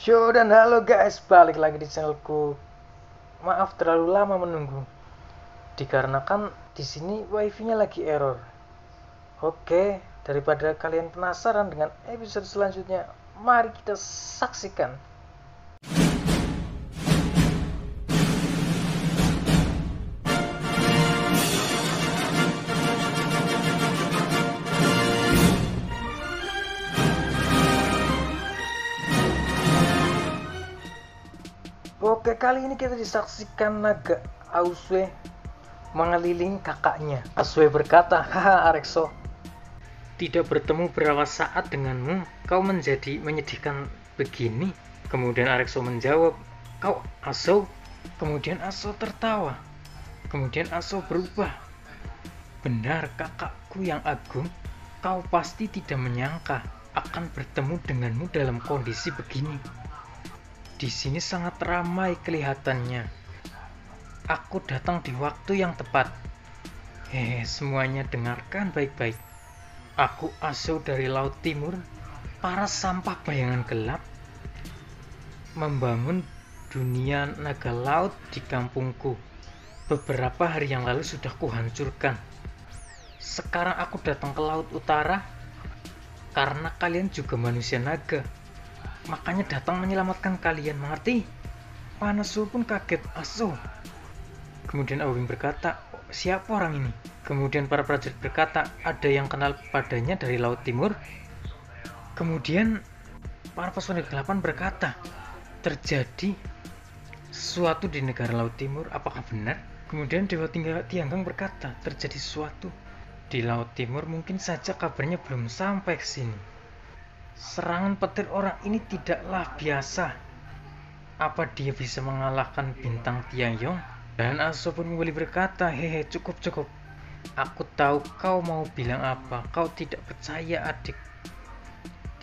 Yo dan halo guys, balik lagi di channelku. Maaf terlalu lama menunggu. Dikarenakan di sini wifi-nya lagi error. Oke, daripada kalian penasaran dengan episode selanjutnya, mari kita saksikan. Oke, kali ini kita disaksikan naga Asue mengelilingi kakaknya. Asue berkata, "Haha Arekso, tidak bertemu berapa saat denganmu, kau menjadi menyedihkan begini." Kemudian Arekso menjawab, "Kau Aso?" Kemudian Aso tertawa. Kemudian Aso berubah. "Benar kakakku yang agung, kau pasti tidak menyangka akan bertemu denganmu dalam kondisi begini. Di sini sangat ramai kelihatannya. Aku datang di waktu yang tepat. Semuanya dengarkan baik-baik. Aku Aso dari Laut Timur, para sampah bayangan gelap, membangun dunia naga laut di kampungku. Beberapa hari yang lalu sudah kuhancurkan. Sekarang aku datang ke Laut Utara karena kalian juga manusia naga. Makanya datang menyelamatkan kalian, mengerti?" Panasu pun kaget. "Aso." Kemudian Awing berkata, "Siapa orang ini?" Kemudian para prajurit berkata, "Ada yang kenal padanya dari Laut Timur?" Kemudian para pasukan kegelapan berkata, "Terjadi sesuatu di negara Laut Timur, apakah benar?" Kemudian Dewa Tianggang berkata, "Terjadi sesuatu di Laut Timur, mungkin saja kabarnya belum sampai ke sini. Serangan petir orang ini tidaklah biasa. Apa dia bisa mengalahkan bintang Tianyong?" Dan Aso pun kembali berkata, Cukup. Aku tahu kau mau bilang apa. Kau tidak percaya, adik.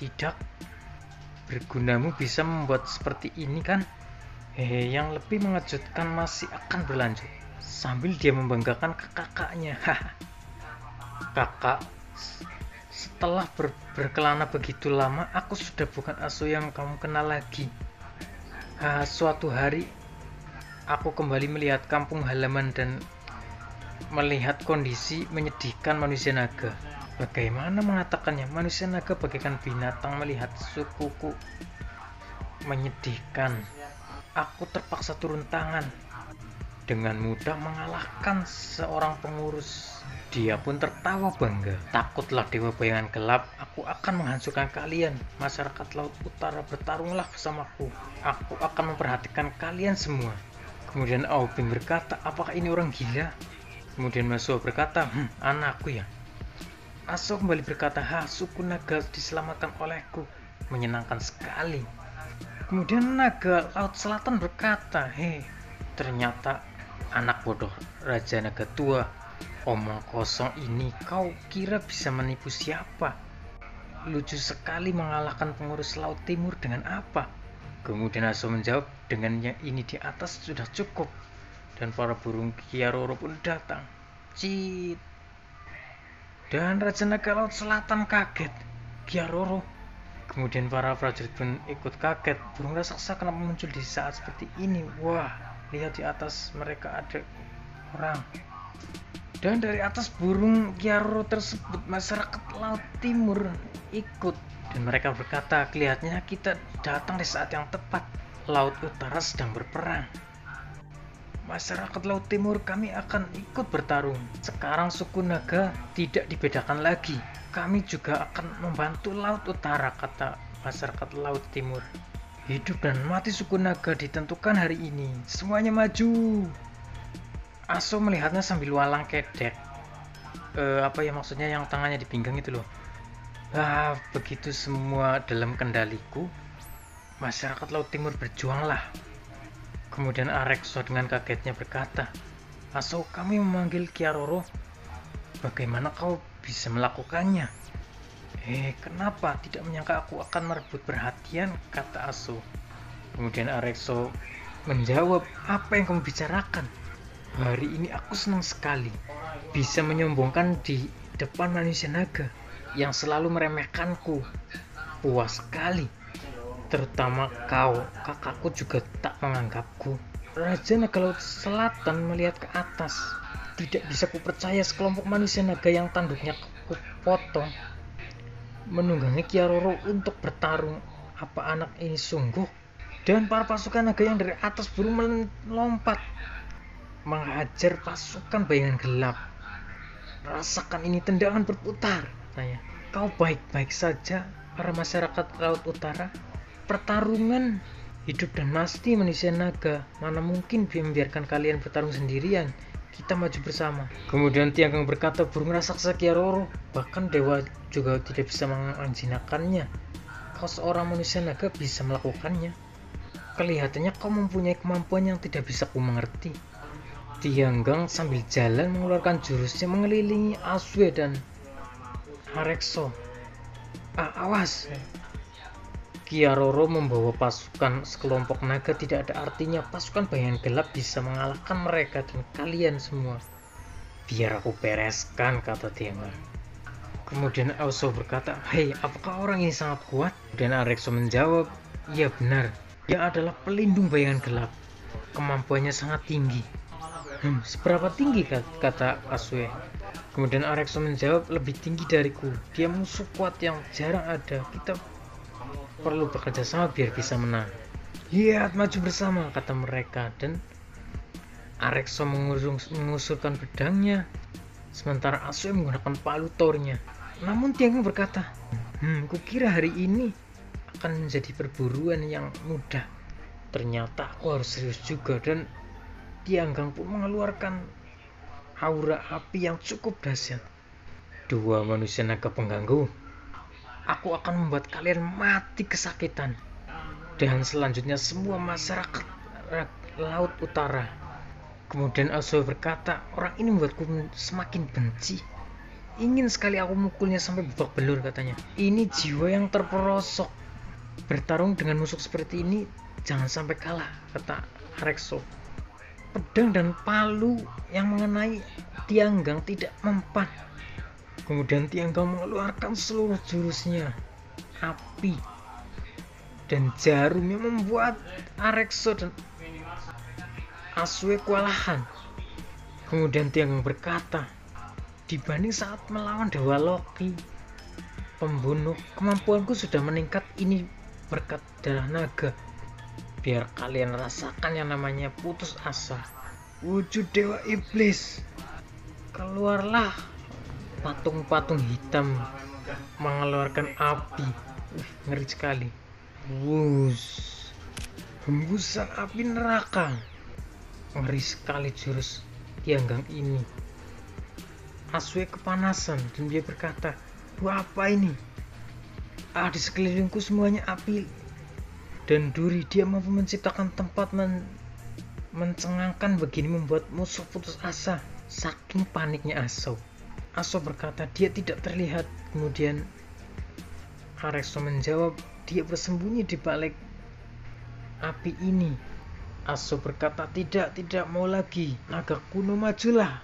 Tidak. Bergunamu bisa membuat seperti ini kan? Yang lebih mengejutkan masih akan berlanjut." Sambil dia membanggakan ke kakaknya. "Kakak, setelah berkelana begitu lama, aku sudah bukan Aso yang kamu kenal lagi. Suatu hari, aku kembali melihat kampung halaman dan melihat kondisi menyedihkan manusia naga." Bagaimana mengatakannya? Manusia naga bagaikan binatang melihat sukuku menyedihkan. Aku terpaksa turun tangan. Dengan mudah mengalahkan seorang pengurus. Dia pun tertawa bangga. "Takutlah Dewa Bayangan Gelap, aku akan menghancurkan kalian. Masyarakat Laut Utara, bertarunglah bersamaku. Aku akan memperhatikan kalian semua." Kemudian Aobing berkata, "Apakah ini orang gila?" Kemudian Masuo berkata, "Anakku ya." Aso kembali berkata, "Suku naga diselamatkan olehku. Menyenangkan sekali." Kemudian naga Laut Selatan berkata, "Ternyata anak bodoh Raja Naga Tua. Omong kosong ini, kau kira bisa menipu siapa? Lucu sekali mengalahkan pengurus Laut Timur dengan apa?" Kemudian Aso menjawab, "Dengan yang ini di atas sudah cukup." Dan para burung Kiaroro pun datang. Cit. Dan Raja Naga Laut Selatan kaget. "Kiaroro." Kemudian para prajurit pun ikut kaget. Burung raksasa kenapa muncul di saat seperti ini? Wah, lihat di atas mereka ada orang. Dan dari atas burung Kiaroro tersebut, masyarakat Laut Timur ikut. Dan mereka berkata, "Kelihatannya kita datang di saat yang tepat. Laut Utara sedang berperang. Masyarakat Laut Timur, kami akan ikut bertarung. Sekarang suku naga tidak dibedakan lagi. Kami juga akan membantu Laut Utara," kata masyarakat Laut Timur. "Hidup dan mati suku naga ditentukan hari ini. Semuanya maju." Aso melihatnya sambil walang kedek. Maksudnya yang tangannya di pinggang itu loh. Begitu semua dalam kendaliku, masyarakat Laut Timur berjuanglah. Kemudian Arekso dengan kagetnya berkata, "Aso, kami memanggil Kiaroro. Bagaimana kau bisa melakukannya?" Kenapa? Tidak menyangka aku akan merebut perhatian," kata Aso. Kemudian Arekso menjawab, "Apa yang kamu bicarakan? Hari ini aku senang sekali bisa menyombongkan di depan manusia naga yang selalu meremehkanku. Puas sekali. terutama kau, kakakku juga tak menganggapku. Raja Naga Laut Selatan melihat ke atas. Tidak bisa kupercaya sekelompok manusia naga yang tanduknya kupotong menunggangi Kiaroro untuk bertarung. Apa anak ini sungguh? Dan para pasukan naga yang dari atas burung melompat menghajar pasukan bayangan gelap. Rasakan ini, tendangan berputar. Tanya, kau baik-baik saja? Para masyarakat Laut Utara, pertarungan hidup dan mati manusia naga. Mana mungkin membiarkan kalian bertarung sendirian. Kita maju bersama. Kemudian Tianggang berkata, burung raksasa Kiaroro, bahkan dewa juga tidak bisa menjinakkannya. Kau seorang manusia naga bisa melakukannya. Kelihatannya kau mempunyai kemampuan yang tidak bisa ku mengerti. Tianggang sambil jalan mengeluarkan jurusnya mengelilingi Aswe dan Arekso. Awas! Kiaroro membawa pasukan sekelompok naga tidak ada artinya. Pasukan bayangan gelap bisa mengalahkan mereka dan kalian semua. Biar aku bereskan, kata Tianggang. Kemudian Aso berkata, hei, apakah orang ini sangat kuat? Dan Arekso menjawab, iya benar. Dia adalah pelindung bayangan gelap. Kemampuannya sangat tinggi. Seberapa tinggi, kata Aswe. Kemudian Arekso menjawab, lebih tinggi dariku. Dia musuh kuat yang jarang ada. Kita perlu bekerja sama biar bisa menang. Lihat, maju bersama, kata mereka. Dan Arekso mengusurkan pedangnya, sementara Aswe menggunakan palu tornya. Namun Tianggang berkata, kukira hari ini akan menjadi perburuan yang mudah. Ternyata aku harus serius juga. Dan Tianggang pun mengeluarkan aura api yang cukup dahsyat. Dua manusia naga pengganggu, aku akan membuat kalian mati kesakitan. Dan selanjutnya semua masyarakat Laut Utara. Kemudian Aswe berkata, orang ini membuatku semakin benci. Ingin sekali aku mukulnya sampai babak belur, katanya. Ini jiwa yang terperosok. Bertarung dengan musuh seperti ini jangan sampai kalah, kata Arekso. Pedang dan palu yang mengenai Tianggang tidak mempan. Kemudian Tianggang mengeluarkan seluruh jurusnya, api dan jarumnya membuat Arekso dan Aswe kewalahan. Kemudian Tianggang berkata, dibanding saat melawan Dewa Loki, pembunuh, kemampuanku sudah meningkat. Ini berkat darah naga. Biar kalian rasakan yang namanya putus asa. Wujud Dewa Iblis, keluarlah. Patung-patung hitam mengeluarkan api. Ngeri sekali. Wush, hembusan api neraka. Ngeri sekali jurus Tianggang ini. Aswe kepanasan dan dia berkata, apa ini? Di sekelilingku semuanya api dan duri. Dia mampu menciptakan tempat mencengangkan begini, membuat musuh putus asa. Saking paniknya Aso berkata, dia tidak terlihat. Kemudian Arekso menjawab, dia bersembunyi di balik api ini. Aso berkata, tidak mau lagi. Naga kuno, majulah,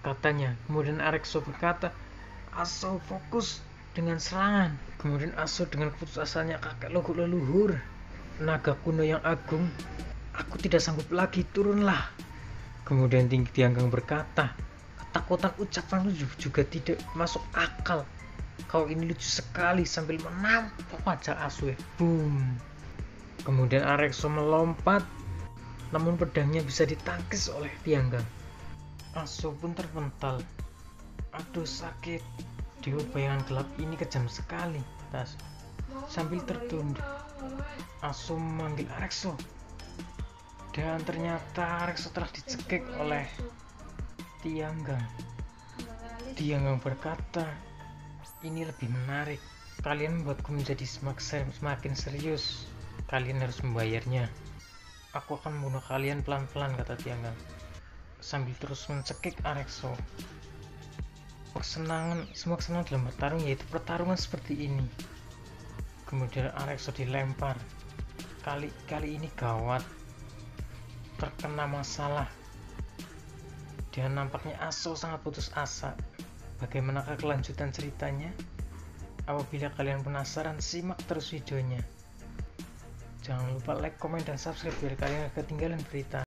katanya. Kemudian Arekso berkata, Aso fokus dengan serangan. Kemudian Aso dengan keputusasanya, kakek leluhur, naga kuno yang agung, aku tidak sanggup lagi, turunlah. Kemudian Tianggang berkata, ketakutan ucapan lu juga tidak masuk akal. Kau ini lucu sekali, sambil menampar wajah Aswe. Boom. Kemudian Arekso melompat, namun pedangnya bisa ditangkis oleh Tianggang. Aso pun terpental. Aduh, sakit. Dewa bayangan gelap ini kejam sekali. Sambil tertunduk, Aso memanggil Arekso. Dan ternyata Arekso telah dicekik oleh Tianggang. Tianggang berkata, ini lebih menarik. Kalian membuatku menjadi semakin serius. Kalian harus membayarnya. Aku akan membunuh kalian pelan-pelan, kata Tianggang, sambil terus mencekik Arekso. Semua kesenangan dalam bertarung yaitu pertarungan seperti ini. Kemudian Arekso dilempar. Kali ini gawat, terkena masalah. Dan nampaknya Aso sangat putus asa. Bagaimanakah kelanjutan ceritanya? Apabila kalian penasaran, simak terus videonya. Jangan lupa like, komen, dan subscribe biar kalian gak ketinggalan berita.